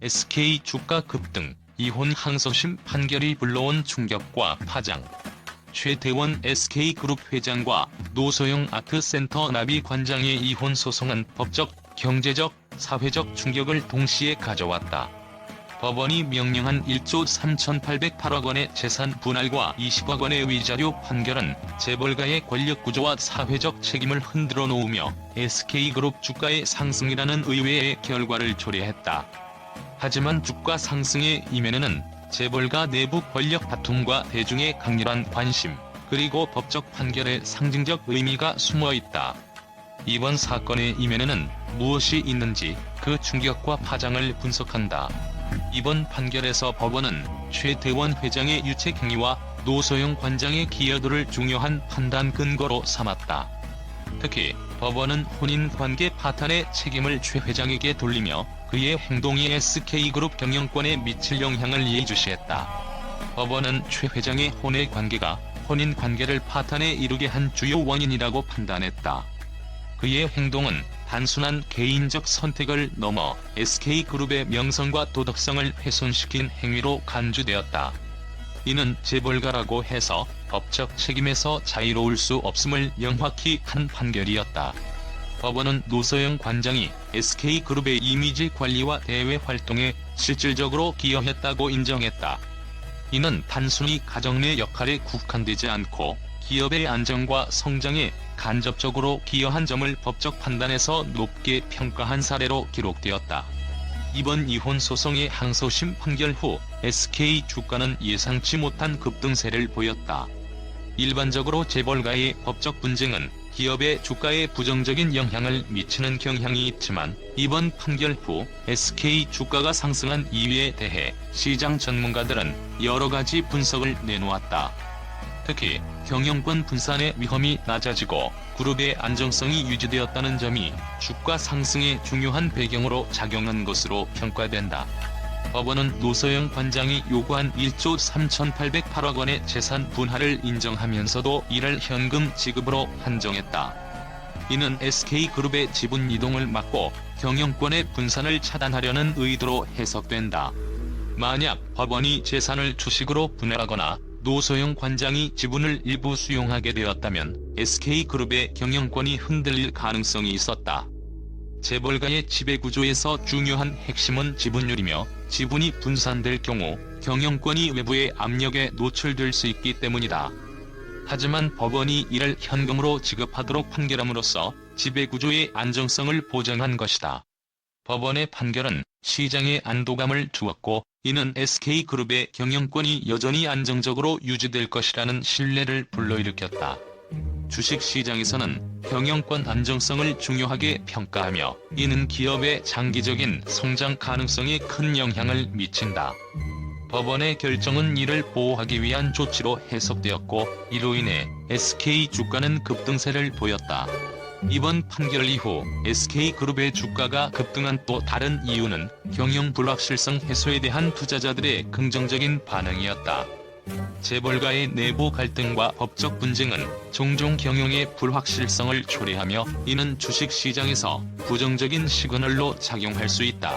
SK 주가 급등, 이혼 항소심 판결이 불러온 충격과 파장. 최태원 SK그룹 회장과 노소영 아트센터 나비관장의 이혼 소송은 법적, 경제적, 사회적 충격을 동시에 가져왔다. 법원이 명령한 1조 3,808억 원의 재산 분할과 20억 원의 위자료 판결은 재벌가의 권력구조와 사회적 책임을 흔들어 놓으며 SK그룹 주가의 상승이라는 의외의 결과를 초래했다. 하지만 주가 상승의 이면에는 재벌가 내부 권력 다툼과 대중의 강렬한 관심, 그리고 법적 판결의 상징적 의미가 숨어있다. 이번 사건의 이면에는 무엇이 있는지 그 충격과 파장을 분석한다. 이번 판결에서 법원은 최태원 회장의 유책 행위와 노소영 관장의 기여도를 중요한 판단 근거로 삼았다. 특히 법원은 혼인관계 파탄의 책임을 최 회장에게 돌리며 그의 행동이 SK그룹 경영권에 미칠 영향을 예의주시했다. 법원은 최 회장의 혼외 관계가 혼인관계를 파탄에 이르게 한 주요 원인이라고 판단했다. 그의 행동은 단순한 개인적 선택을 넘어 SK그룹의 명성과 도덕성을 훼손시킨 행위로 간주되었다. 이는 재벌가라고 해서 법적 책임에서 자유로울 수 없음을 명확히 한 판결이었다. 법원은 노소영 관장이 SK그룹의 이미지 관리와 대외 활동에 실질적으로 기여했다고 인정했다. 이는 단순히 가정 내 역할에 국한되지 않고 기업의 안정과 성장에 간접적으로 기여한 점을 법적 판단에서 높게 평가한 사례로 기록되었다. 이번 이혼 소송의 항소심 판결 후 SK 주가는 예상치 못한 급등세를 보였다. 일반적으로 재벌가의 법적 분쟁은 기업의 주가에 부정적인 영향을 미치는 경향이 있지만 이번 판결 후 SK 주가가 상승한 이유에 대해 시장 전문가들은 여러 가지 분석을 내놓았다. 특히 경영권 분산의 위험이 낮아지고 그룹의 안정성이 유지되었다는 점이 주가 상승의 중요한 배경으로 작용한 것으로 평가된다. 법원은 노소영 관장이 요구한 1조 3,808억 원의 재산 분할을 인정하면서도 이를 현금 지급으로 한정했다. 이는 SK그룹의 지분 이동을 막고 경영권의 분산을 차단하려는 의도로 해석된다. 만약 법원이 재산을 주식으로 분할하거나 노소영 관장이 지분을 일부 수용하게 되었다면 SK그룹의 경영권이 흔들릴 가능성이 있었다. 재벌가의 지배구조에서 중요한 핵심은 지분율이며 지분이 분산될 경우 경영권이 외부의 압력에 노출될 수 있기 때문이다. 하지만 법원이 이를 현금으로 지급하도록 판결함으로써 지배구조의 안정성을 보장한 것이다. 법원의 판결은 시장에 안도감을 주었고 이는 SK그룹의 경영권이 여전히 안정적으로 유지될 것이라는 신뢰를 불러일으켰다. 주식시장에서는 경영권 안정성을 중요하게 평가하며 이는 기업의 장기적인 성장 가능성에 큰 영향을 미친다. 법원의 결정은 이를 보호하기 위한 조치로 해석되었고 이로 인해 SK 주가는 급등세를 보였다. 이번 판결 이후 SK그룹의 주가가 급등한 또 다른 이유는 경영 불확실성 해소에 대한 투자자들의 긍정적인 반응이었다. 재벌가의 내부 갈등과 법적 분쟁은 종종 경영의 불확실성을 초래하며 이는 주식시장에서 부정적인 시그널로 작용할 수 있다.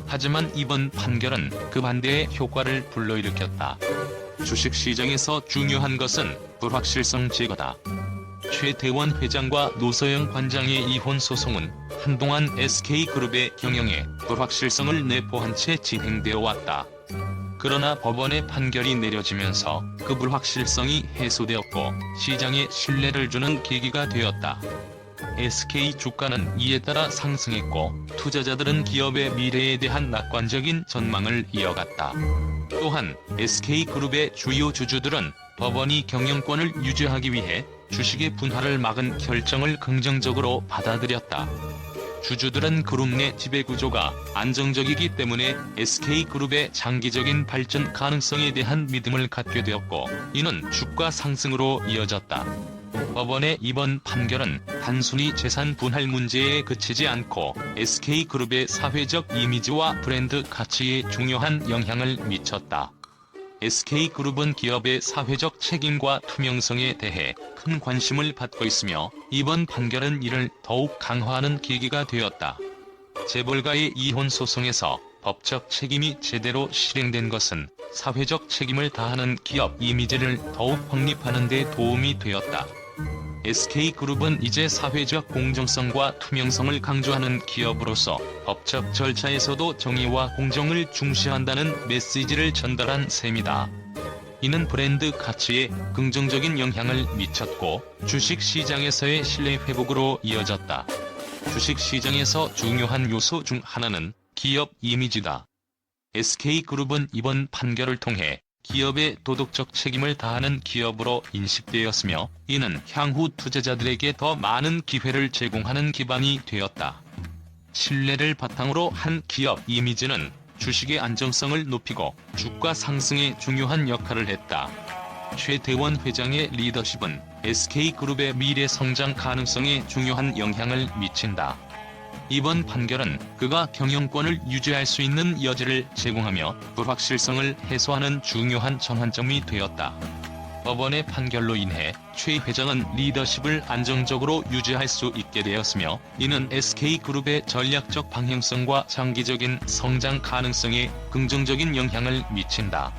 하지만 이번 판결은 그 반대의 효과를 불러일으켰다. 주식시장에서 중요한 것은 불확실성 제거다. 최태원 회장과 노소영 관장의 이혼 소송은 한동안 SK그룹의 경영에 불확실성을 내포한 채 진행되어 왔다. 그러나 법원의 판결이 내려지면서 그 불확실성이 해소되었고 시장에 신뢰를 주는 계기가 되었다. SK 주가는 이에 따라 상승했고 투자자들은 기업의 미래에 대한 낙관적인 전망을 이어갔다. 또한 SK그룹의 주요 주주들은 법원이 경영권을 유지하기 위해 주식의 분할을 막은 결정을 긍정적으로 받아들였다. 주주들은 그룹 내 지배구조가 안정적이기 때문에 SK그룹의 장기적인 발전 가능성에 대한 믿음을 갖게 되었고 이는 주가 상승으로 이어졌다. 법원의 이번 판결은 단순히 재산 분할 문제에 그치지 않고 SK그룹의 사회적 이미지와 브랜드 가치에 중요한 영향을 미쳤다. SK그룹은 기업의 사회적 책임과 투명성에 대해 큰 관심을 받고 있으며 이번 판결은 이를 더욱 강화하는 계기가 되었다. 재벌가의 이혼 소송에서 법적 책임이 제대로 실행된 것은 사회적 책임을 다하는 기업 이미지를 더욱 확립하는 데 도움이 되었다. SK그룹은 이제 사회적 공정성과 투명성을 강조하는 기업으로서 법적 절차에서도 정의와 공정을 중시한다는 메시지를 전달한 셈이다. 이는 브랜드 가치에 긍정적인 영향을 미쳤고 주식시장에서의 신뢰 회복으로 이어졌다. 주식시장에서 중요한 요소 중 하나는 기업 이미지다. SK그룹은 이번 판결을 통해 기업의 도덕적 책임을 다하는 기업으로 인식되었으며 이는 향후 투자자들에게 더 많은 기회를 제공하는 기반이 되었다. 신뢰를 바탕으로 한 기업 이미지는 주식의 안정성을 높이고 주가 상승에 중요한 역할을 했다. 최대원 회장의 리더십은 SK그룹의 미래 성장 가능성에 중요한 영향을 미친다. 이번 판결은 그가 경영권을 유지할 수 있는 여지를 제공하며 불확실성을 해소하는 중요한 전환점이 되었다. 법원의 판결로 인해 최 회장은 리더십을 안정적으로 유지할 수 있게 되었으며 이는 SK그룹의 전략적 방향성과 장기적인 성장 가능성에 긍정적인 영향을 미친다.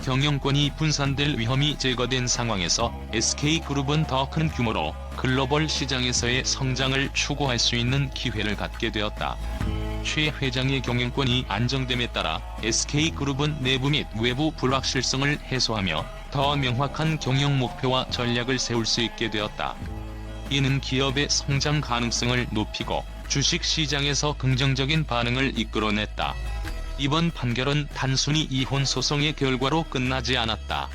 경영권이 분산될 위험이 제거된 상황에서 SK그룹은 더 큰 규모로 글로벌 시장에서의 성장을 추구할 수 있는 기회를 갖게 되었다. 최 회장의 경영권이 안정됨에 따라 SK그룹은 내부 및 외부 불확실성을 해소하며 더 명확한 경영 목표와 전략을 세울 수 있게 되었다. 이는 기업의 성장 가능성을 높이고 주식시장에서 긍정적인 반응을 이끌어냈다. 이번 판결은 단순히 이혼 소송의 결과로 끝나지 않았다.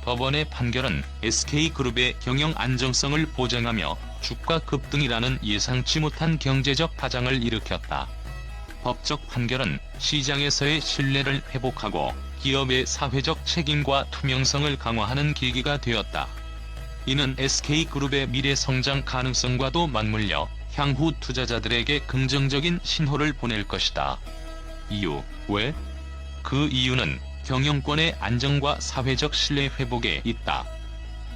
법원의 판결은 SK그룹의 경영 안정성을 보장하며 주가 급등이라는 예상치 못한 경제적 파장을 일으켰다. 법적 판결은 시장에서의 신뢰를 회복하고 기업의 사회적 책임과 투명성을 강화하는 계기가 되었다. 이는 SK그룹의 미래 성장 가능성과도 맞물려 향후 투자자들에게 긍정적인 신호를 보낼 것이다. 이유, 왜? 그 이유는 경영권의 안정과 사회적 신뢰 회복에 있다.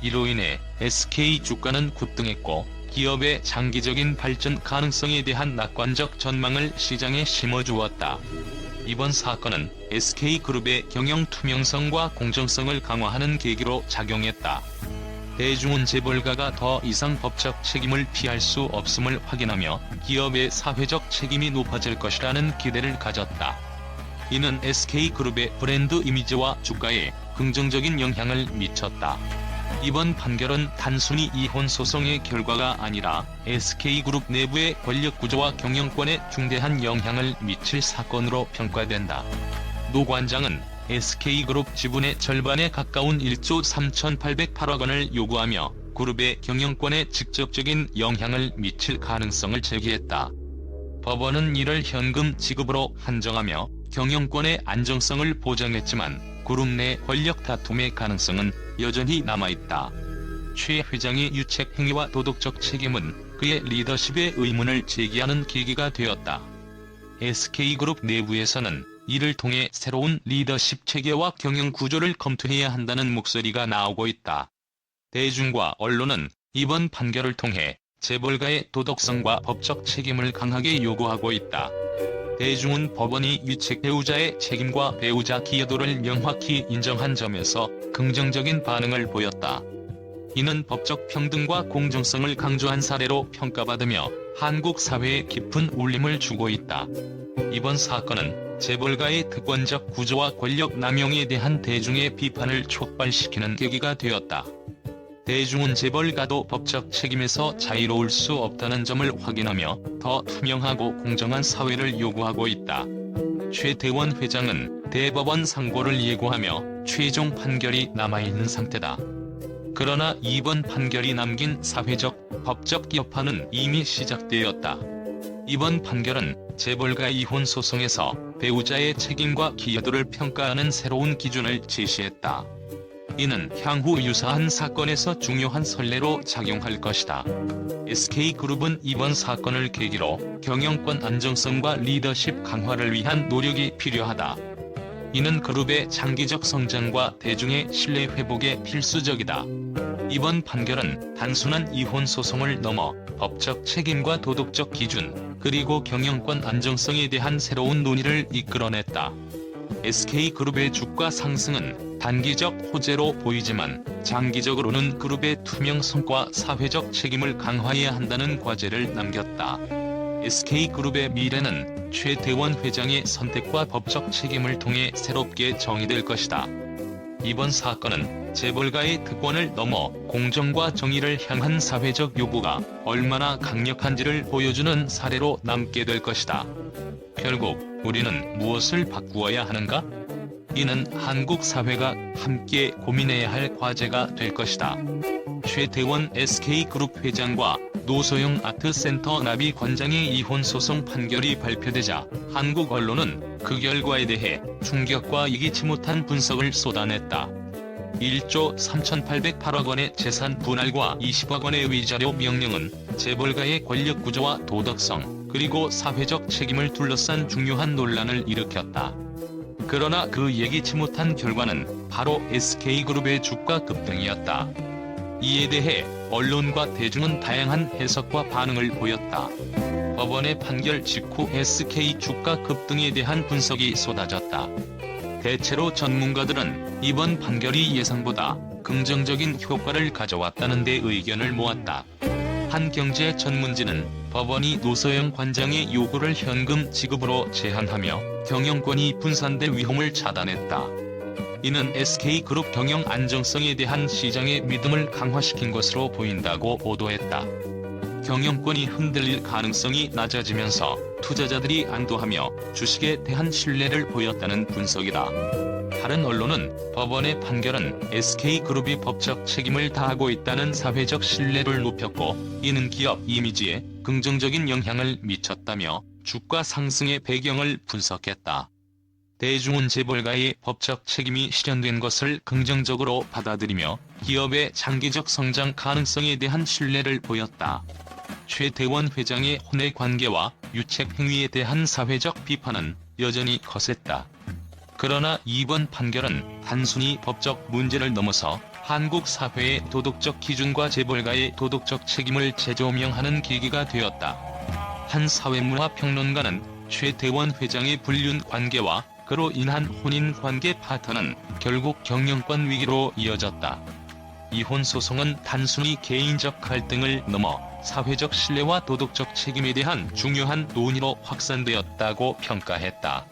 이로 인해 SK 주가는 급등했고 기업의 장기적인 발전 가능성에 대한 낙관적 전망을 시장에 심어주었다. 이번 사건은 SK그룹의 경영 투명성과 공정성을 강화하는 계기로 작용했다. 대중은 재벌가가 더 이상 법적 책임을 피할 수 없음을 확인하며 기업의 사회적 책임이 높아질 것이라는 기대를 가졌다. 이는 SK그룹의 브랜드 이미지와 주가에 긍정적인 영향을 미쳤다. 이번 판결은 단순히 이혼 소송의 결과가 아니라 SK그룹 내부의 권력 구조와 경영권에 중대한 영향을 미칠 사건으로 평가된다. 노 관장은 SK그룹 지분의 절반에 가까운 1조 3,808억 원을 요구하며 그룹의 경영권에 직접적인 영향을 미칠 가능성을 제기했다. 법원은 이를 현금 지급으로 한정하며 경영권의 안정성을 보장했지만 그룹 내 권력 다툼의 가능성은 여전히 남아있다. 최 회장의 유책 행위와 도덕적 책임은 그의 리더십의 의문을 제기하는 계기가 되었다. SK그룹 내부에서는 이를 통해 새로운 리더십 체계와 경영 구조를 검토해야 한다는 목소리가 나오고 있다. 대중과 언론은 이번 판결을 통해 재벌가의 도덕성과 법적 책임을 강하게 요구하고 있다. 대중은 법원이 유책 배우자의 책임과 배우자 기여도를 명확히 인정한 점에서 긍정적인 반응을 보였다. 이는 법적 평등과 공정성을 강조한 사례로 평가받으며 한국 사회에 깊은 울림을 주고 있다. 이번 사건은 재벌가의 특권적 구조와 권력 남용에 대한 대중의 비판을 촉발시키는 계기가 되었다. 대중은 재벌가도 법적 책임에서 자유로울 수 없다는 점을 확인하며 더 투명하고 공정한 사회를 요구하고 있다. 최대원 회장은 대법원 상고를 예고하며 최종 판결이 남아있는 상태다. 그러나 이번 판결이 남긴 사회적, 법적 여파는 이미 시작되었다. 이번 판결은 재벌가 이혼 소송에서 배우자의 책임과 기여도를 평가하는 새로운 기준을 제시했다. 이는 향후 유사한 사건에서 중요한 선례로 작용할 것이다. SK그룹은 이번 사건을 계기로 경영권 안정성과 리더십 강화를 위한 노력이 필요하다. 이는 그룹의 장기적 성장과 대중의 신뢰 회복에 필수적이다. 이번 판결은 단순한 이혼 소송을 넘어 법적 책임과 도덕적 기준, 그리고 경영권 안정성에 대한 새로운 논의를 이끌어냈다. SK그룹의 주가 상승은 단기적 호재로 보이지만 장기적으로는 그룹의 투명성과 사회적 책임을 강화해야 한다는 과제를 남겼다. SK그룹의 미래는 최대원 회장의 선택과 법적 책임을 통해 새롭게 정의될 것이다. 이번 사건은 재벌가의 특권을 넘어 공정과 정의를 향한 사회적 요구가 얼마나 강력한지를 보여주는 사례로 남게 될 것이다. 결국 우리는 무엇을 바꾸어야 하는가? 이는 한국 사회가 함께 고민해야 할 과제가 될 것이다. 최대원 SK그룹 회장과 노소영 아트센터 나비 관장의 이혼 소송 판결이 발표되자 한국 언론은 그 결과에 대해 충격과 이기치 못한 분석을 쏟아냈다. 1조 3,808억 원의 재산 분할과 20억 원의 위자료 명령은 재벌가의 권력 구조와 도덕성, 그리고 사회적 책임을 둘러싼 중요한 논란을 일으켰다. 그러나 그 예기치 못한 결과는 바로 SK그룹의 주가 급등이었다. 이에 대해 언론과 대중은 다양한 해석과 반응을 보였다. 법원의 판결 직후 SK 주가 급등에 대한 분석이 쏟아졌다. 대체로 전문가들은 이번 판결이 예상보다 긍정적인 효과를 가져왔다는 데 의견을 모았다. 한 경제 전문지는 법원이 노소영 관장의 요구를 현금 지급으로 제한하며 경영권이 분산될 위험을 차단했다. 이는 SK그룹 경영 안정성에 대한 시장의 믿음을 강화시킨 것으로 보인다고 보도했다. 경영권이 흔들릴 가능성이 낮아지면서 투자자들이 안도하며 주식에 대한 신뢰를 보였다는 분석이다. 다른 언론은 법원의 판결은 SK그룹이 법적 책임을 다하고 있다는 사회적 신뢰를 높였고 이는 기업 이미지에 긍정적인 영향을 미쳤다며 주가 상승의 배경을 분석했다. 대중은 재벌가의 법적 책임이 실현된 것을 긍정적으로 받아들이며 기업의 장기적 성장 가능성에 대한 신뢰를 보였다. 최대원 회장의 혼외 관계와 유책 행위에 대한 사회적 비판은 여전히 거셌다. 그러나 이번 판결은 단순히 법적 문제를 넘어서 한국 사회의 도덕적 기준과 재벌가의 도덕적 책임을 재조명하는 계기가 되었다. 한 사회문화 평론가는 최대원 회장의 불륜 관계와 그로 인한 혼인관계 파탄은 결국 경영권 위기로 이어졌다. 이혼 소송은 단순히 개인적 갈등을 넘어 사회적 신뢰와 도덕적 책임에 대한 중요한 논의로 확산되었다고 평가했다.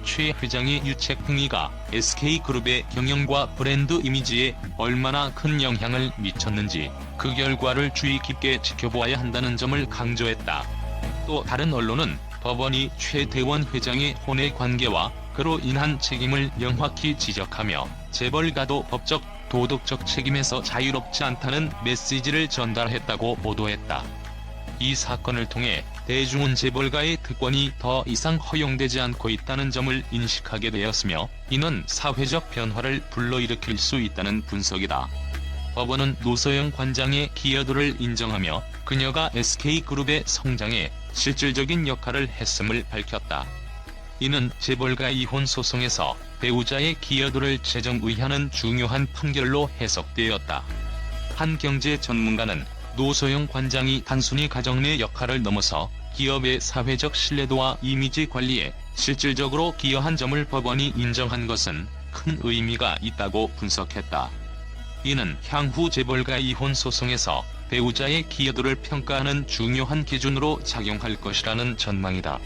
최 회장의 유책 행위가 SK그룹의 경영과 브랜드 이미지에 얼마나 큰 영향을 미쳤는지 그 결과를 주의 깊게 지켜보아야 한다는 점을 강조했다. 또 다른 언론은 법원이 최대원 회장의 혼외 관계와 그로 인한 책임을 명확히 지적하며 재벌가도 법적, 도덕적 책임에서 자유롭지 않다는 메시지를 전달했다고 보도했다. 이 사건을 통해 대중은 재벌가의 특권이 더 이상 허용되지 않고 있다는 점을 인식하게 되었으며 이는 사회적 변화를 불러일으킬 수 있다는 분석이다. 법원은 노소영 관장의 기여도를 인정하며 그녀가 SK그룹의 성장에 실질적인 역할을 했음을 밝혔다. 이는 재벌가 이혼 소송에서 배우자의 기여도를 재정의하는 중요한 판결로 해석되었다. 한 경제 전문가는 노소영 관장이 단순히 가정 내 역할을 넘어서 기업의 사회적 신뢰도와 이미지 관리에 실질적으로 기여한 점을 법원이 인정한 것은 큰 의미가 있다고 분석했다. 이는 향후 재벌가 이혼 소송에서 배우자의 기여도를 평가하는 중요한 기준으로 작용할 것이라는 전망이다.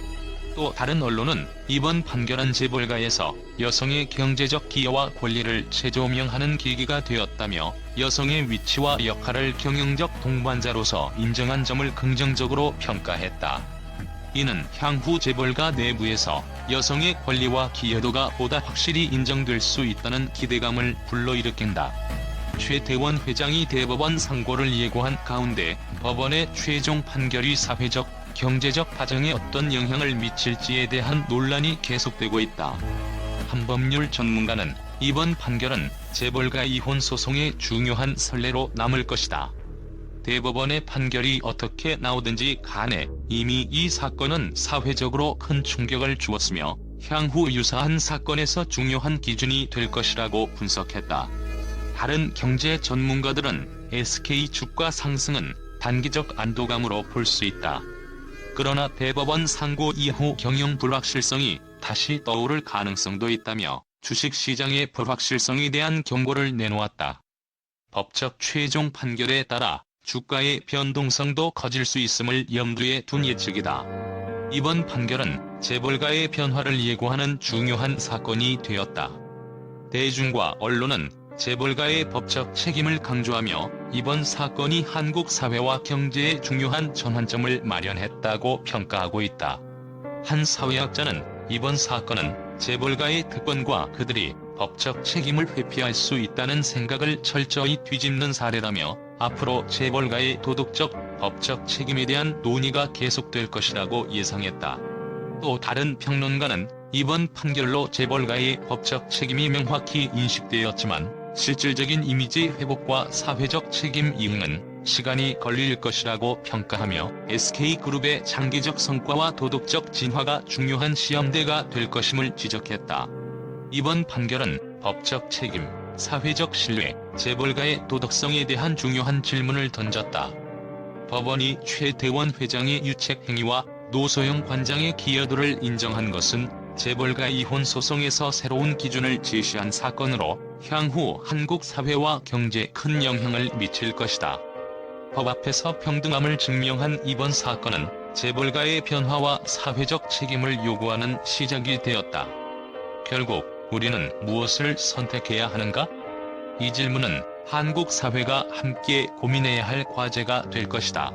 또 다른 언론은 이번 판결은 재벌가에서 여성의 경제적 기여와 권리를 재조명하는 계기가 되었다며 여성의 위치와 역할을 경영적 동반자로서 인정한 점을 긍정적으로 평가했다. 이는 향후 재벌가 내부에서 여성의 권리와 기여도가 보다 확실히 인정될 수 있다는 기대감을 불러일으킨다. 최대원 회장이 대법원 상고를 예고한 가운데 법원의 최종 판결이 사회적, 경제적 파장에 어떤 영향을 미칠지에 대한 논란이 계속되고 있다. 한 법률 전문가는 이번 판결은 재벌가 이혼 소송의 중요한 선례로 남을 것이다. 대법원의 판결이 어떻게 나오든지 간에 이미 이 사건은 사회적으로 큰 충격을 주었으며 향후 유사한 사건에서 중요한 기준이 될 것이라고 분석했다. 다른 경제 전문가들은 SK 주가 상승은 단기적 안도감으로 볼 수 있다. 그러나 대법원 상고 이후 경영 불확실성이 다시 떠오를 가능성도 있다며 주식시장의 불확실성에 대한 경고를 내놓았다. 법적 최종 판결에 따라 주가의 변동성도 커질 수 있음을 염두에 둔 예측이다. 이번 판결은 재벌가의 변화를 예고하는 중요한 사건이 되었다. 대중과 언론은 재벌가의 법적 책임을 강조하며 이번 사건이 한국 사회와 경제에 중요한 전환점을 마련했다고 평가하고 있다. 한 사회학자는 이번 사건은 재벌가의 특권과 그들이 법적 책임을 회피할 수 있다는 생각을 철저히 뒤집는 사례라며 앞으로 재벌가의 도덕적, 법적 책임에 대한 논의가 계속될 것이라고 예상했다. 또 다른 평론가는 이번 판결로 재벌가의 법적 책임이 명확히 인식되었지만 실질적인 이미지 회복과 사회적 책임 이행은 시간이 걸릴 것이라고 평가하며 SK그룹의 장기적 성과와 도덕적 진화가 중요한 시험대가 될 것임을 지적했다. 이번 판결은 법적 책임, 사회적 신뢰, 재벌가의 도덕성에 대한 중요한 질문을 던졌다. 법원이 최대원 회장의 유책 행위와 노소영 관장의 기여도를 인정한 것은 재벌가 이혼 소송에서 새로운 기준을 제시한 사건으로 향후 한국 사회와 경제에 큰 영향을 미칠 것이다. 법 앞에서 평등함을 증명한 이번 사건은 재벌가의 변화와 사회적 책임을 요구하는 시작이 되었다. 결국 우리는 무엇을 선택해야 하는가? 이 질문은 한국 사회가 함께 고민해야 할 과제가 될 것이다.